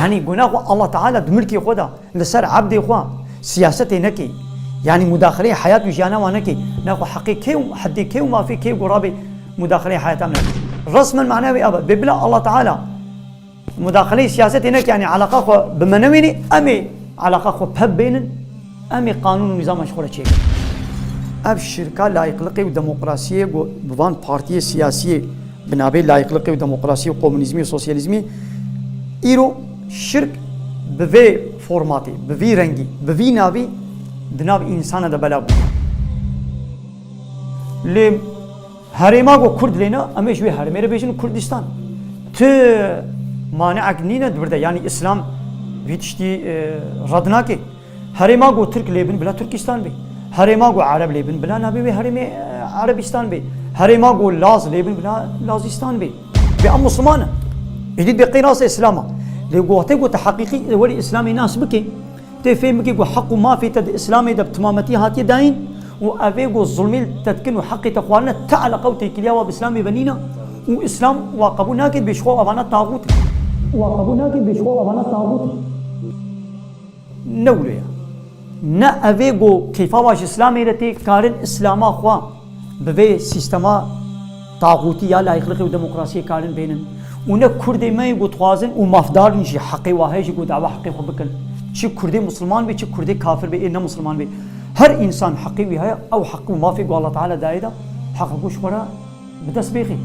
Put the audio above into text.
يعني گناه الله تعالى دملكي خدا لسر عبد خوا سياسته نكي يعني مداخله حياه وجانا ونكي ناخو حقيقي حدي كي وما في كي قرابي مداخله حياه امن رسما معنوي ابد ببلا الله تعالى مداخله سياسته نكي يعني علاقه بمنويني امي علاقه بهب بين امي قانون ونظام مشغوله شيء اب شركه لايقلقي وديمقراطيه بوان بارتي سياسيه بنابي لايقلقي وديمقراطيه وكومونيزمي وسوسياليزمي ايرو شرك بفي فورماتي بفي رنجي بفي نابي بناب انسان ده بلا لي هريما و كرد لنا امش وي هرمي بيجن كردستان ت مانعك نينا برده يعني اسلام بيتشتي ردناكي هريما و ترك ليبن بلا تركستان بي هريما و عرب ليبن بلا نابي وي هرمي عربستان بي هريما و لاز ليبن بلا لازستان بي بأم مسلمانه يجد بقراص اسلاما لقوتي قوت حقيقي ولي اسلامي ناس بكي تفهم بكي قو حق ما في تد اسلامي دب تمامتي هاتي داين وافي قو ظلمي تدكن وحق تخوالنا تعالى قوتي كليا وباسلامي بنينا واسلام واقبو ناكد بشخو ابانا طاغوت واقبو ناكد بشخو ابانا طاغوت نوليا نا افي قو كيفا واش اسلامي رتي كارن اسلاما خوا بفي سيستما طاغوتي يا لا يخلقي وديمقراطيه كارن بينن ونا كردي ما يقول توازن ومفدار نجي حقي واهي يقول دعوة حقي خبكن شي كردي مسلمان بي شي كردي كافر بي إنه مسلمان بي هر إنسان حقي وياها أو حقه ما في الله تعالى دايدا حقه شورا بدس بيخي